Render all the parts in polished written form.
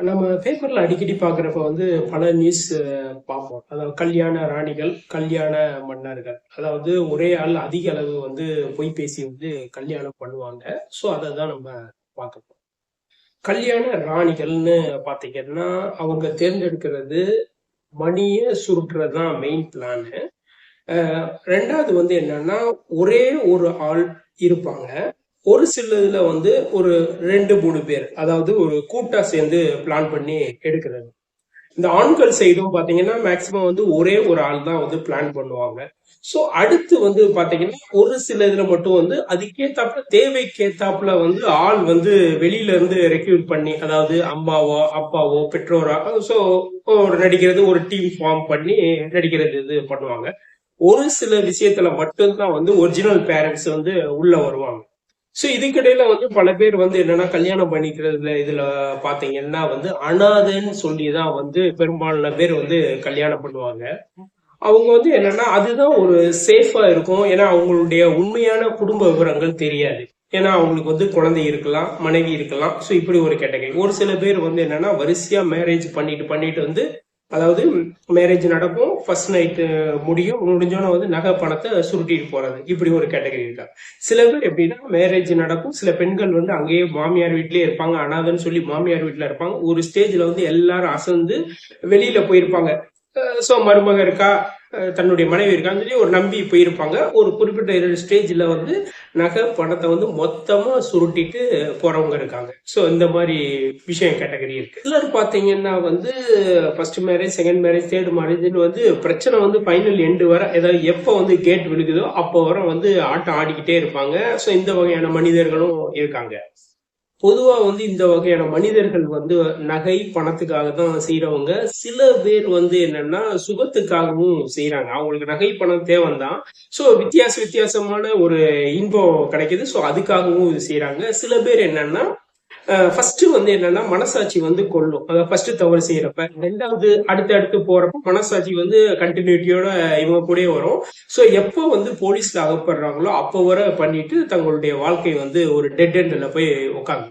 நம்ம பேப்பர்ல அடிக்கடி பார்க்குறப்ப வந்து பல நியூஸ் பார்ப்போம். அதாவது கல்யாண ராணிகள், கல்யாண மன்னர்கள். அதாவது ஒரே ஆள் அதிக அளவு வந்து பொய் பேசி வந்து கல்யாணம் பண்ணுவாங்க. ஸோ அதை தான் நம்ம பார்க்க போறோம். கல்யாண ராணிகள்னு பார்த்தீங்கன்னா, அவங்க தேர்ந்தெடுக்கிறது மணியை சுருட்டுறது தான் மெயின் பிளான். ரெண்டாவது வந்து என்னன்னா, ஒரே ஒரு ஆள் இருப்பாங்க. ஒரு சிலதுல வந்து ஒரு 2, 3 பேர், அதாவது ஒரு கூட்டா சேர்ந்து பிளான் பண்ணி எடுக்கிறது. இந்த ஆண்கள் சைடும் பாத்தீங்கன்னா மேக்சிமம் வந்து ஒரே ஒரு ஆள் தான் வந்து பிளான் பண்ணுவாங்க. சோ அடுத்து வந்து பாத்தீங்கன்னா ஒரு சில இதுல மட்டும் வந்து அதுக்கேத்தாப்புல தேவைக்கேத்தாப்புல வந்து ஆள் வந்து வெளியில இருந்து ரெக்ரூட் பண்ணி, அதாவது அம்மாவோ அப்பாவோ பெற்றோரா, சோ ஒரு நடிக்கிறது, ஒரு டீம் ஃபார்ம் பண்ணி நடிக்கிறது இது பண்ணுவாங்க. ஒரு சில விஷயத்துல மட்டும்தான் வந்து ஒரிஜினல் பேரண்ட்ஸ் வந்து உள்ள வருவாங்க. சோ இதுக்கிடையில வந்து பல பேர் வந்து என்னன்னா கல்யாணம் பண்ணிக்கிறதுல இதுல பாத்தீங்கன்னா வந்து அனாதைன்னு சொல்லிதான் வந்து பெரும்பாலான பேர் வந்து கல்யாணம் பண்ணுவாங்க. அவங்க வந்து என்னன்னா அதுதான் ஒரு சேஃபா இருக்கும். ஏன்னா அவங்களுடைய உண்மையான குடும்ப விவரங்கள் தெரியாது. ஏன்னா அவங்களுக்கு வந்து குழந்தை இருக்கலாம், மனைவி இருக்கலாம். சோ இப்படி ஒரு கேட்டகரி. ஒரு சில பேர் வந்து என்னன்னா வரிசையா மேரேஜ் பண்ணிட்டு பண்ணிட்டு வந்து, அதாவது மேரேஜ் நடக்கும், ஃபர்ஸ்ட் நைட்டு முடியும், முடிஞ்சோன்னு வந்து நகை பணத்தை சுருட்டிட்டு போறது, இப்படி ஒரு கேட்டகரி இருக்காங்க. சில பேர் எப்படின்னா மேரேஜ் நடக்கும், சில பெண்கள் வந்து அங்கேயே மாமியார் வீட்லயே இருப்பாங்க, அனாதைன்னு சொல்லி மாமியார் வீட்டுல இருப்பாங்க. ஒரு ஸ்டேஜ்ல வந்து எல்லாரும் அசந்து வெளியில போயிருப்பாங்க. சோ மருமக இருக்கா, தன்னுடைய மனைவி இருக்கான்னு சொல்லி ஒரு நம்பி போயிருப்பாங்க. ஒரு குறிப்பிட்ட ஸ்டேஜ்ல வந்து நகை பணத்தை வந்து மொத்தமா சுருட்டிட்டு போறவங்க இருக்காங்க. சோ இந்த மாதிரி விஷயம் கேட்டகரி இருக்கு. சிலர் பாத்தீங்கன்னா வந்து first marriage, second marriage, third மேரேஜ்னு வந்து பிரச்சனை வந்து ஃபைனல் எண்டு வர, ஏதாவது எப்போ வந்து கேட் விழுகுதோ அப்போ வர வந்து ஆட்டம் ஆடிக்கிட்டே இருப்பாங்க. சோ இந்த வகையான மனிதர்களும் இருக்காங்க. பொதுவா வந்து இந்த வகையான மனிதர்கள் வந்து நகை பணத்துக்காக தான் செய்யறவங்க. சில பேர் வந்து என்னன்னா சுகத்துக்காகவும் செய்யறாங்க. அவங்களுக்கு நகை பணம் தேவைதான். சோ வித்தியாசமான ஒரு இன்பம் கிடைக்குது. சோ அதுக்காகவும் இது செய்யறாங்க. சில பேர் என்னன்னா ஃபர்ஸ்ட் வந்து என்னன்னா மனசாட்சி வந்து கொள்ளும். அதாவது ஃபர்ஸ்ட் தவறு செய்யறப்ப, ரெண்டாவது அடுத்து போறப்ப மனசாட்சி வந்து கண்டினியூட்டியோட இவங்க கூடயே வரும். சோ எப்போ வந்து போலீஸ்ல அகப்படுறாங்களோ அப்போ வர பண்ணிட்டு தங்களுடைய வாழ்க்கை வந்து ஒரு டெட் எண்ட்ல போய் உட்காந்து.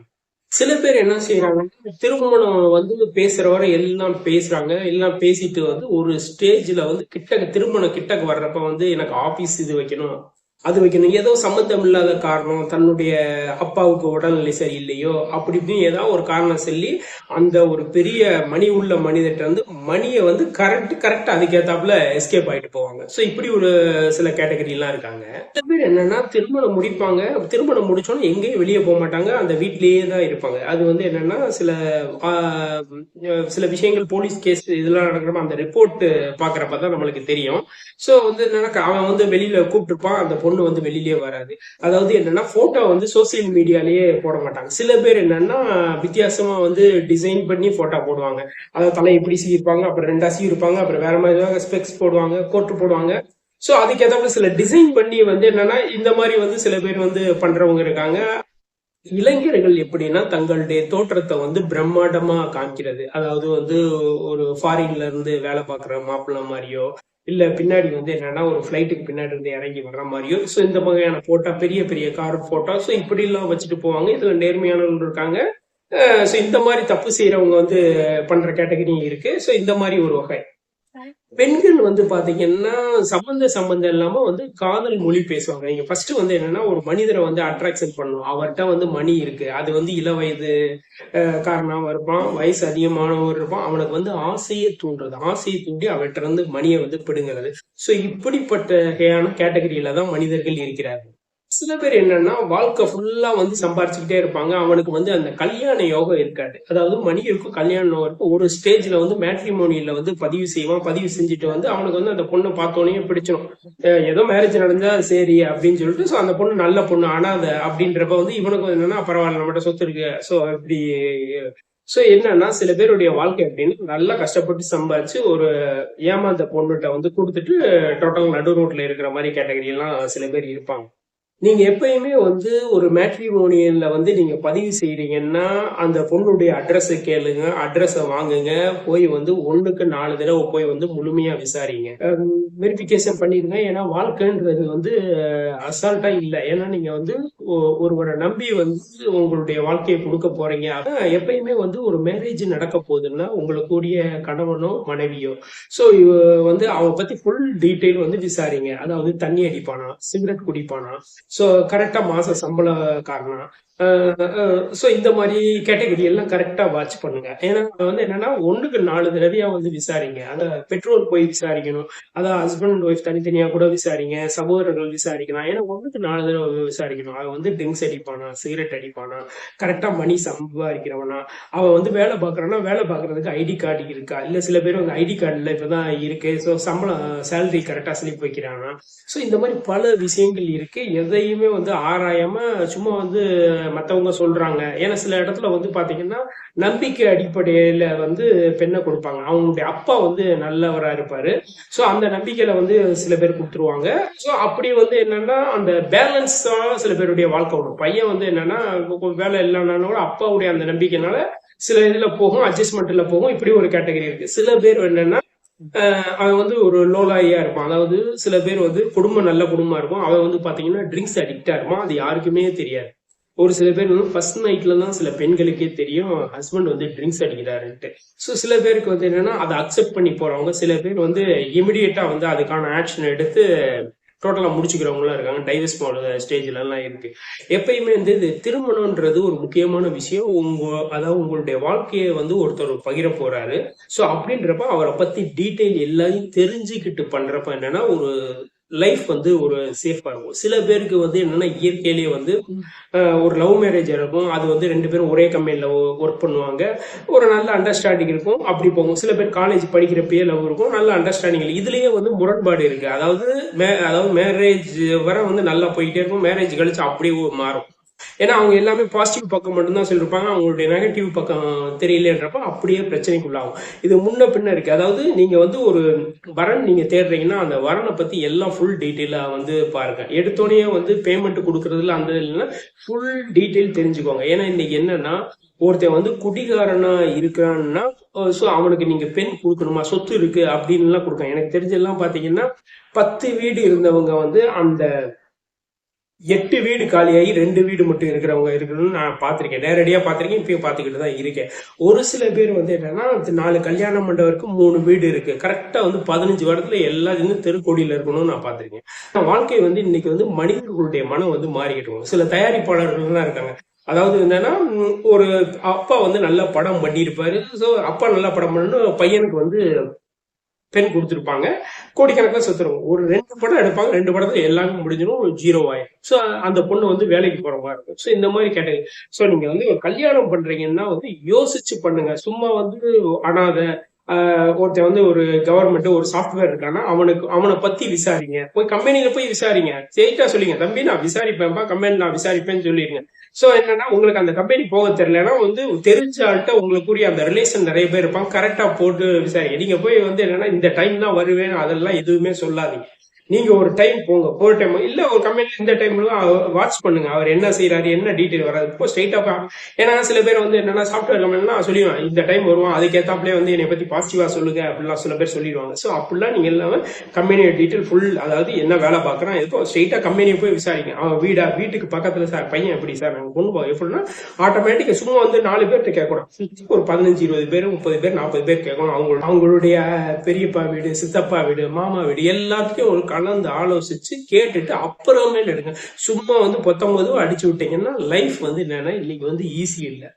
சில பேர் என்ன செய்யறாங்கன்னா திருமணம் வந்து பேசுற வரை எல்லாம் பேசுறாங்க, எல்லாம் பேசிட்டு வந்து ஒரு ஸ்டேஜ்ல வந்து திருமணம் கிட்டக்கு வர்றப்ப வந்து எனக்கு ஆபீஸ் இது வைக்கணும், அது வைக்கணும், ஏதோ சம்மந்தம் இல்லாத காரணம், தன்னுடைய அப்பாவுக்கு உடல்நிலை சரியில்லையோ அப்படி இப்படின்னு ஏதாவது ஒரு காரணம் சொல்லி அந்த ஒரு பெரிய மணி உள்ள மனிதர்கிட்ட வந்து மணியை வந்து கரெக்ட் அதுக்கேத்தாப்புல எஸ்கேப் ஆயிட்டு போவாங்க. சோ இப்படி ஒரு சில கேட்டகரி எல்லாம் இருக்காங்க. சில பேர் என்னன்னா திருமணம் முடிப்பாங்க, திருமணம் முடிச்சோன்னு எங்கேயும் வெளியே போக மாட்டாங்க, அந்த வீட்டிலேயே தான் இருப்பாங்க. அது வந்து என்னன்னா ஆஹ், சில விஷயங்கள் போலீஸ் கேஸ் இதெல்லாம் நடக்கிறப்ப அந்த ரிப்போர்ட் பாக்குறப்பதான் நம்மளுக்கு தெரியும். சோ வந்து என்னன்னா அவன் வந்து வெளியில கூப்பிட்டுருப்பான், அந்த பொண்ணு வந்து வெளியிலேயே வராது. அதாவது என்னன்னா போட்டோ வந்து சோசியல் மீடியாலயே போட மாட்டாங்க. சில பேர் என்னன்னா வித்தியாசமா வந்து டிசைன் பண்ணி போட்டோ போடுவாங்க. அதாவது தலை இப்படி சீவிருப்பாங்க, அப்புறம் ரெண்டா சீவிருப்பாங்க, அப்புறம் வேற மாதிரி ஸ்பெக்ஸ் போடுவாங்க, கோட்டு போடுவாங்க. சோ அதுக்கேற்ற சில டிசைன் பண்ணி வந்து என்னன்னா இந்த மாதிரி வந்து சில பேர் வந்து பண்றவங்க இருக்காங்க. இளைஞர்கள் எப்படின்னா தங்களுடைய தோற்றத்தை வந்து பிரம்மாண்டமா காமிக்கிறது, அதாவது வந்து ஒரு ஃபாரின்ல இருந்து வேலை பார்க்குற மாப்பிள்ளை மாதிரியோ, இல்ல பின்னாடி வந்து என்னன்னா ஒரு ஃபிளைட்டுக்கு பின்னாடி இருந்து இறங்கி வர்ற மாதிரியோ, ஸோ இந்த வகையான போட்டோ, பெரிய பெரிய கார் போட்டோ, ஸோ இப்படி எல்லாம் வச்சுட்டு போவாங்க. இதுல நேர்மையானவர்கள் இருக்காங்க. ஸோ இந்த மாதிரி தப்பு செய்யறவங்க வந்து பண்ற கேட்டகரியும் இருக்கு. ஸோ இந்த மாதிரி ஒரு வகை. பெண்கள் வந்து பாத்தீங்கன்னா சம்பந்தம் இல்லாம வந்து காதல் மொழி பேசுவாங்க. நீங்க ஃபர்ஸ்ட் வந்து என்னன்னா ஒரு மனிதரை வந்து அட்ராக்ஷன் பண்ணணும். அவர்கிட்ட வந்து மணி இருக்கு, அது வந்து இள வயது காரணமா இருப்பான், வயசு அதிகமானவர் இருப்பான், அவனுக்கு வந்து ஆசையை தூண்டுறது, ஆசையை தூண்டி அவர்கிட்ட இருந்து மணியை வந்து பிடுங்கிறது. சோ இப்படிப்பட்ட வகையான கேட்டகரியில தான் மனிதர்கள் இருக்கிறார்கள். சில பேர் என்னன்னா வாழ்க்கை ஃபுல்லா வந்து சம்பாரிச்சுக்கிட்டே இருப்பாங்க, அவனுக்கு வந்து அந்த கல்யாண யோகம் இருக்காது. அதாவது மணி இருக்கும், கல்யாணம் இருக்கும், ஒரு ஸ்டேஜ்ல வந்து மேட்ரிமோனியில வந்து பதிவு செய்வான், பதிவு செஞ்சுட்டு வந்து அவனுக்கு வந்து அந்த பொண்ணை பார்த்தோன்னே பிடிச்சிடும். ஏதோ மேரேஜ் நடந்தா சரி அப்படின்னு சொல்லிட்டு, ஸோ அந்த பொண்ணு நல்ல பொண்ணு அனாத அப்படின்றப்ப வந்து இவனுக்கு என்னன்னா பரவாயில்ல நம்மகிட்ட சொத்து இருக்கு, ஸோ இப்படி. சோ என்னன்னா சில பேருடைய வாழ்க்கை அப்படின்னு நல்லா கஷ்டப்பட்டு சம்பாதிச்சு ஒரு ஏமாந்த பொண்ணுகிட்ட வந்து கொடுத்துட்டு டோட்டல் நடு ரோட்ல இருக்கிற மாதிரி கேட்டகரி எல்லாம் சில பேர் இருப்பாங்க. நீங்க எப்பயுமே வந்து ஒரு மேட்ரிமோனியல்ல வந்து நீங்க பதிவு செய்றீங்கன்னா அந்த பொண்ணுடைய அட்ரஸை கேளுங்க, அட்ரஸை வாங்குங்க, போய் வந்து 1க்கு 4 தடவை போய் வந்து முழுமையா விசாரிங்க, வெரிஃபிகேஷன் பண்ணிருங்க. ஏன்னா வாழ்க்கைன்றது வந்து அசால்ட்டா இல்ல. ஏன்னா நீங்க வந்து ஒருவரை நம்பி வந்து உங்களுடைய வாழ்க்கையை கொடுக்க போறீங்க. எப்பயுமே வந்து ஒரு மேரேஜ் நடக்க போகுதுன்னா உங்களுக்குரிய கணவனோ மனைவியோ சோ வந்து அவ பத்தி ஃபுல் டீட்டெயில் வந்து விசாரிங்க. அதாவது தண்ணி அடிப்பானா, சிகரெட் குடிப்பானா, சோ கரெக்டா மாச சம்பளக்காரனா, சோ இந்த மாதிரி கேட்டகரி எல்லாம் கரெக்டா வாட்ச் பண்ணுங்க. ஏன்னா வந்து என்னன்னா 1க்கு 4 தடவையா வந்து விசாரிங்க. அந்த பெற்றோர் போய் விசாரிக்கணும். அதான் ஹஸ்பண்ட் ஒய்ஃப் தனித்தனியா கூட விசாரிங்க. சகோதரர்கள் விசாரிக்கலாம். ஏன்னா 1க்கு 4 தடவை விசாரிக்கணும். அவன் வந்து ட்ரிங்க்ஸ் அடிப்பானா, சிகரெட் அடிப்பானா, கரெக்டா மணி சம்பாதிக்கிறவனா, அவன் வந்து வேலை பார்க்கறான்னா வேலை பார்க்கறதுக்கு ஐடி கார்டு இருக்கா, இல்ல சில பேர் வந்து ஐடி கார்டு இல்ல இப்பதான் இருக்கு, சோ சம்பளம் சேலரி கரெக்டா ஸ்லிப் வைக்கிறானா, சோ இந்த மாதிரி பல விஷயங்கள் இருக்கு. எதையுமே வந்து ஆராயாம சும்மா வந்து மத்தவங்க சொல்றாங்க. ஏன்னா சில இடத்துல வந்து பாத்தீங்கன்னா நம்பிக்கை அடிப்படையில வந்து பெண்ணை கொடுப்பாங்க. அவங்களுடைய அப்பா வந்து நல்லவரா இருப்பாரு. சோ அந்த நம்பிக்கையில வந்து சில பேர் கொடுத்துருவாங்க. சோ அப்படி வந்து என்னன்னா அந்த பேலன்ஸ் தான் சில பேருடைய வாழ்க்கை வரும். பையன் வந்து என்னன்னா வேலை இல்லைன்னா கூட அப்பாவுடைய அந்த நம்பிக்கைனால சில இதுல போகும், அட்ஜஸ்ட்மெண்ட்ல போகும். இப்படி ஒரு கேட்டகரி இருக்கு. சில பேர் என்னன்னா அவன் வந்து ஒரு லோலாயியா இருப்பான். அதாவது சில பேர் வந்து குடும்பம் நல்ல குடும்பமா இருக்கும். அவன் வந்து பாத்தீங்கன்னா ட்ரிங்க்ஸ் அடிக்டா இருப்பான். அது யாருக்குமே தெரியாது. ஒரு சில பேர் வந்து ஃபர்ஸ்ட் நைட்ல தான் சில பெண்களுக்கே தெரியும் ஹஸ்பண்ட் வந்து ட்ரிங்க்ஸ் அடிக்கிறாருன்ட்டு. ஸோ சில பேருக்கு வந்து என்னன்னா அதை அக்செப்ட் பண்ணி போறவங்க, சில பேர் வந்து இமிடியேட்டா வந்து அதுக்கான ஆக்ஷன் எடுத்து டோட்டலா முடிச்சுக்கிறவங்களும் இருக்காங்க. டைவர்ஸ் போன ஸ்டேஜ்ல எல்லாம் இருக்கு. எப்பயுமே வந்து இது திருமணம்ன்றது ஒரு முக்கியமான விஷயம். அதாவது உங்களுடைய வாழ்க்கையை வந்து ஒருத்தர் பகிர போறாரு. ஸோ அப்படின்றப்ப அவரை பத்தி டீட்டெயில் எல்லாத்தையும் தெரிஞ்சுக்கிட்டு பண்றப்ப என்னன்னா ஒரு லைஃப் வந்து ஒரு சேஃபா இருக்கும். சில பேருக்கு வந்து என்னன்னா இயற்கையிலேயே வந்து ஒரு லவ் மேரேஜ் இருக்கும். அது வந்து 2 பேரும் ஒரே கம்பெனில ஒர்க் பண்ணுவாங்க. ஒரு நல்ல அண்டர்ஸ்டாண்டிங் இருக்கும். அப்படி போகும். சில பேர் காலேஜ் படிக்கிறப்பயே லவ் இருக்கும். நல்ல அண்டர்ஸ்டாண்டிங் இல்லை. இதுலயே வந்து முரண்பாடு இருக்கு. அதாவது மேரேஜ் வர வந்து நல்லா போயிட்டே இருக்கும். மேரேஜ் கழிச்சு அப்படியே மாறும். ஏன்னா அவங்க எல்லாமே பாசிட்டிவ் பக்கம் மட்டும்தான் சொல்லிருப்பாங்க. அவங்களுடைய நெகட்டிவ் பக்கம் தெரியலன்றப்ப அப்படியே பிரச்சனைக்குள்ளாகும். இது முன்ன பின்ன இருக்கு. அதாவது நீங்க வந்து ஒரு வரன் நீங்க தேடுறீங்கன்னா அந்த வரனை பத்தி எல்லாம் ஃபுல் டீட்டெயிலா வந்து பாருங்க. எடுத்தோடனே வந்து பேமெண்ட் கொடுக்கறதுல அந்த இல்லைன்னா ஃபுல் டீட்டெயில் தெரிஞ்சுக்கோங்க. ஏன்னா இன்னைக்கு என்னன்னா ஒருத்தன் வந்து குடிகாரனா இருக்கிறான்னா ஸோ அவனுக்கு நீங்க பெண் கொடுக்கணுமா, சொத்து இருக்கு அப்படின்னு எல்லாம் கொடுக்க. எனக்கு தெரிஞ்செல்லாம் பாத்தீங்கன்னா 10 வீடு இருந்தவங்க வந்து அந்த 8 வீடு காலியாகி 2 வீடு மட்டும் இருக்கிறவங்க இருக்கணும்னு நான் பார்த்திருக்கேன். நேரடியா பார்த்திருக்கேன். இப்பயும் பார்த்துக்கிட்டு தான் இருக்கேன். ஒரு சில பேர் வந்து என்னன்னா 4 கல்யாண மண்டபம் 3 வீடு இருக்கு. கரெக்டா வந்து 15 வருடத்துல எல்லாரும் தெருக்கோடியில இருக்கணும்னு நான் பார்த்திருக்கேன். வாழ்க்கை வந்து இன்னைக்கு வந்து மனிதர்களுடைய மனம் வந்து மாறிக்கிட்டு இருக்கும். சில தயாரிப்பாளர்கள் தான் இருக்காங்க. அதாவது என்னன்னா ஒரு அப்பா வந்து நல்ல படம் பண்ணியிருப்பாரு. ஸோ அப்பா நல்லா படம் பண்ணணும், பையனுக்கு வந்து பெண் கொடுத்துருப்பாங்க. கோடிக்கணக்கில் சொத்துருவோம். ஒரு 2 படம் எடுப்பாங்க. 2 படத்துல எல்லாமே முடிஞ்சிடும், 0 ஆயிடும். ஸோ அந்த பொண்ணு வந்து வேலைக்கு போற மாதிரி இருக்கும். ஸோ இந்த மாதிரி கேட்டகரி. ஸோ நீங்க வந்து ஒரு கல்யாணம் பண்றீங்கன்னா வந்து யோசிச்சு பண்ணுங்க. சும்மா வந்து அனாதை ஒருத்தன் வந்து ஒரு கவர்மெண்ட் ஒரு சாஃப்ட்வேர் இருக்கானா அவனை பத்தி விசாரிங்க. போய் கம்பெனியில போய் விசாரிங்க. ஸ்ட்ரெயிட்டா சொல்லிங்க, தம்பி நான் விசாரிப்பேன்ப்பா, கம்பெனி நான் விசாரிப்பேன்னு சொல்லிடுங்க. சோ என்னன்னா உங்களுக்கு அந்த கம்பெனி போக தெரியலன்னா வந்து தெரிஞ்ச ஆள்கிட்ட உங்களுக்குரிய அந்த ரிலேஷன் நிறைய பேர் இருப்பாங்க. கரெக்டா போட்டு விசாரிங்க. நீங்க போய் வந்து என்னன்னா இந்த டைம் தான் வருவேன் அதெல்லாம் எதுவுமே சொல்லாதீங்க. நீங்க ஒரு டைம் போங்க. ஒரு டைம் இல்ல ஒரு கம்பெனி இந்த டைம்ல வாட்ச் பண்ணுங்க. அவர் என்ன செய்யறாரு, என்ன டீட்டெயில் வராது இப்போ ஸ்ட்ரெயிட்டா. ஏன்னா சில பேர் வந்து என்னன்னா சாஃப்ட்வேர் கம்பெனினா சொல்லிடுவான் இந்த டைம் வருவான், அதுக்கேத்தாப்லயே வந்து என்னை பத்தி பாசிட்டிவா சொல்லுங்க அப்படிலாம் சில பேர் சொல்லிடுவாங்க. ஸோ அப்படிலாம் நீங்க எல்லாமே கம்பெனியோட டீட்டெயில் ஃபுல், அதாவது என்ன வேலை பார்க்கறான் எதுக்கும் ஸ்ட்ரெயிட்டா கம்பெனியை போய் விசாரிங்க. அவன் வீட்டுக்கு பக்கத்துல சார் பையன் எப்படி சார் நாங்க பொண்ணு எப்படின்னா ஆட்டோமேட்டிக்கா சும்மா வந்து 4 பேர்கிட்ட கேட்கணும். ஒரு 15 20 பேர் 30 பேர் 40 பேர் கேட்கணும். அவங்களுடைய பெரியப்பா வீடு, சித்தப்பா வீடு, மாமா வீடு எல்லாத்தையும் ஒரு கலந்து ஆலோசிச்சு கேட்டுட்டு அப்புறமேல எடுங்க. சும்மா வந்து 19 அடிச்சு விட்டீங்கன்னா லைஃப் வந்து என்னன்னா இன்னைக்கு வந்து ஈஸி இல்லை.